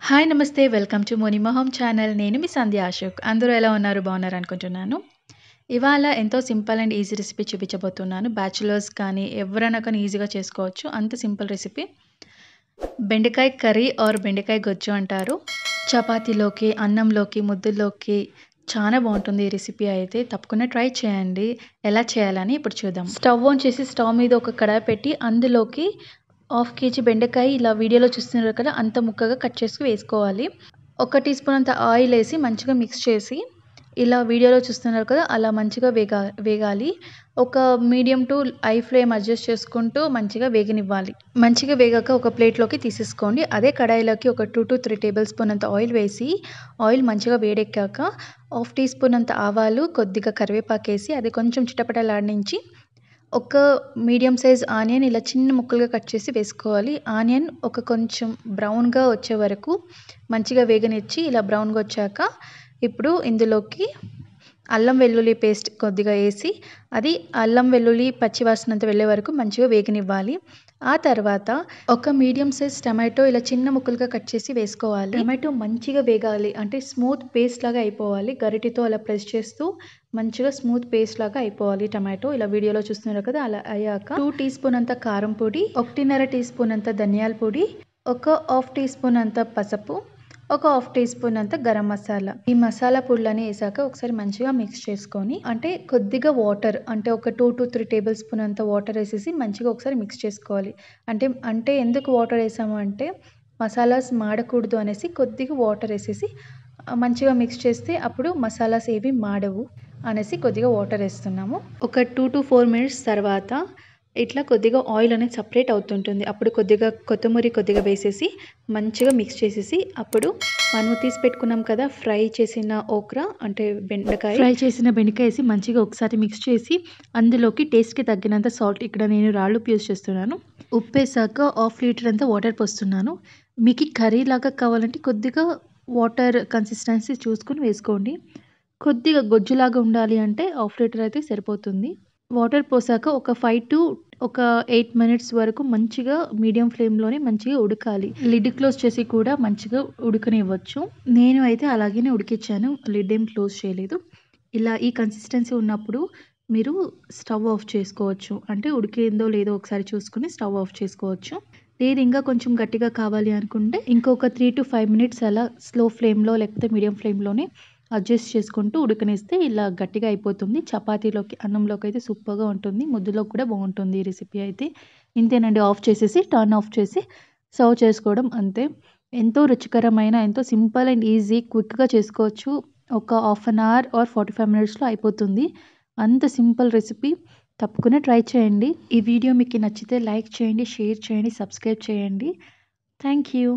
Hi నమస్తే. Welcome to Monima home channel. నేను మీ సంధ్య అశోక్. అందరూ ఎలా ఉన్నారు? బాగున్నారు అనుకుంటున్నాను. ఇవాళ ఎంతో సింపుల్ అండ్ ఈజీ రెసిపీ చూపించబోతున్నాను. బ్యాచిలర్స్ కానీ ఎవరైనా కానీ ఈజీగా చేసుకోవచ్చు. అంత సింపుల్ రెసిపీ. బెండకాయ కర్రీ ఆర్ బెండకాయ గొజ్జు అంటారు. చపాతీలోకి, అన్నంలోకి, ముద్దల్లోకి చాలా బాగుంటుంది ఈ రెసిపీ అయితే. తప్పకుండా ట్రై చేయండి. ఎలా చేయాలని ఇప్పుడు చూద్దాం. స్టవ్ ఆన్ చేసి స్టవ్ మీద ఒక కడాయి పెట్టి అందులోకి హాఫ్ కేజీ బెండకాయ ఇలా వీడియోలో చూస్తున్నారు కదా అంత ముక్కగా కట్ చేసి వేసుకోవాలి. 1 టీ స్పూన్ అంత ఆయిల్ వేసి మంచిగా మిక్స్ చేసి ఇలా వీడియోలో చూస్తున్నారు కదా అలా మంచిగా వేగాలి. ఒక medium to high flame adjust చేసుకుంటూ మంచిగా వేగనివ్వాలి. మంచిగా వేగాక ఒక ప్లేట్లోకి తీసేసుకోండి. అదే కడాయిలోకి ఒక 2 to 3 టేబుల్ స్పూన్ అంత ఆయిల్ వేసి ఆయిల్ మంచిగా వేడెక్కాక హాఫ్ టీ స్పూన్ అంత ఆవాలు, కొద్దిగా కరివేపాకు వేసి అది కొంచెం చిటపటలాడించి ఒక మీడియం సైజ్ ఆనియన్ ఇలా చిన్న ముక్కలుగా కట్ చేసి వేసుకోవాలి. ఆనియన్ ఒక కొంచెం బ్రౌన్గా వచ్చే వరకు మంచిగా వేగనిచ్చి ఇలా బ్రౌన్గా వచ్చాక ఇప్పుడు ఇందులోకి అల్లం వెల్లుల్లి పేస్ట్ కొద్దిగా వేసి అది అల్లం వెల్లుల్లి పచ్చివాసనంత వెళ్ళే వరకు మంచిగా వేగనివ్వాలి. ఆ తర్వాత ఒక మీడియం సైజ్ టమాటో ఇలా చిన్న ముక్కలుగా కట్ చేసి వేసుకోవాలి. టమాటో మంచిగా వేగాలి అంటే స్మూత్ పేస్ట్ లాగా అయిపోవాలి. గరిటెతో అలా ప్రెస్ చేస్తూ మంచిగా స్మూత్ పేస్ట్ లాగా అయిపోవాలి టమాటో. ఇలా వీడియోలో చూస్తున్నారు కదా అలా అయ్యాక 2 టీ స్పూన్ అంత కారం పొడి, 1.5 టీ స్పూన్ అంత ధనియాల పొడి, ఒక హాఫ్ టీ స్పూన్ అంత పసుపు, ఒక హాఫ్ టీ స్పూన్ అంత గరం మసాలా. ఈ మసాలా పొడులని వేసాక ఒకసారి మంచిగా మిక్స్ చేసుకొని అంటే కొద్దిగా వాటర్ అంటే ఒక 2 to 3 టేబుల్ స్పూన్ అంత వాటర్ వేసేసి మంచిగా ఒకసారి మిక్స్ చేసుకోవాలి. అంటే ఎందుకు వాటర్ వేసాము అంటే మసాలాస్ మాడకూడదు అనేసి కొద్దిగా వాటర్ వేసేసి మంచిగా మిక్స్ చేస్తే అప్పుడు మసాలాస్ ఏవి మాడవు అనేసి కొద్దిగా వాటర్ వేస్తున్నాము. ఒక 2 to 4 మినిట్స్ తర్వాత ఇట్లా కొద్దిగా ఆయిల్ అనేది సపరేట్ అవుతుంటుంది. అప్పుడు కొద్దిగా కొత్తిమీర కొద్దిగా వేసేసి మంచిగా మిక్స్ చేసేసి అప్పుడు మనం తీసి పెట్టుకున్నాం కదా ఫ్రై చేసిన ఓక్రా అంటే ఫ్రై చేసిన బెండకాయ వేసి మంచిగా ఒకసారి మిక్స్ చేసి అందులోకి టేస్ట్కి తగ్గినంత సాల్ట్, ఇక్కడ నేను రాళ్ళు ఉప్పు యూస్ చేస్తున్నాను. ఉప్పు వేసాక హాఫ్ లీటర్ అంతా వాటర్ పోస్తున్నాను. మీకు కర్రీ లాగా కావాలంటే కొద్దిగా వాటర్ కన్సిస్టెన్సీ చూసుకొని వేసుకోండి. కొద్దిగా గొజ్జులాగా ఉండాలి అంటే హాఫ్ లీటర్ అయితే సరిపోతుంది. వాటర్ పోసాక ఒక 5 to 8 మినిట్స్ వరకు మంచిగా మీడియం ఫ్లేమ్లోనే మంచిగా ఉడకాలి. లిడ్ క్లోజ్ చేసి కూడా మంచిగా ఉడకనివ్వచ్చు. నేను అయితే అలాగనే ఉడికించాను, లిడ్ ఏం క్లోజ్ చేయలేదు. ఇలా ఈ కన్సిస్టెన్సీ ఉన్నప్పుడు మీరు స్టవ్ ఆఫ్ చేసుకోవచ్చు. అంటే ఉడికిందో లేదో ఒకసారి చూసుకుని స్టవ్ ఆఫ్ చేసుకోవచ్చు. లేదు ఇంకా కొంచెం గట్టిగా కావాలి అనుకుంటే ఇంకొక 3 to 5 మినిట్స్ అలా స్లో ఫ్లేమ్లో లేకపోతే మీడియం ఫ్లేమ్లోనే అడ్జస్ట్ చేసుకుంటూ ఉడకనిస్తే ఇలా గట్టిగా అయిపోతుంది. చపాతీలోకి, అన్నంలోకి అయితే సూపర్గా ఉంటుంది. ముద్దలో కూడా బాగుంటుంది ఈ రెసిపీ అయితే. ఇంతేనండి, ఆఫ్ చేసేసి టర్న్ ఆఫ్ చేసి సర్వ్ చేసుకోవడం అంతే. ఎంతో రుచికరమైన ఎంతో సింపుల్ అండ్ ఈజీ క్విక్గా చేసుకోవచ్చు. ఒక హాఫ్ అన్ అవర్ ఆర్ 45 మినిట్స్లో అయిపోతుంది. అంత సింపుల్ రెసిపీ. తప్పకుండా ట్రై చేయండి. ఈ వీడియో మీకు నచ్చితే లైక్ చేయండి, షేర్ చేయండి, సబ్స్క్రైబ్ చేయండి. Thank you.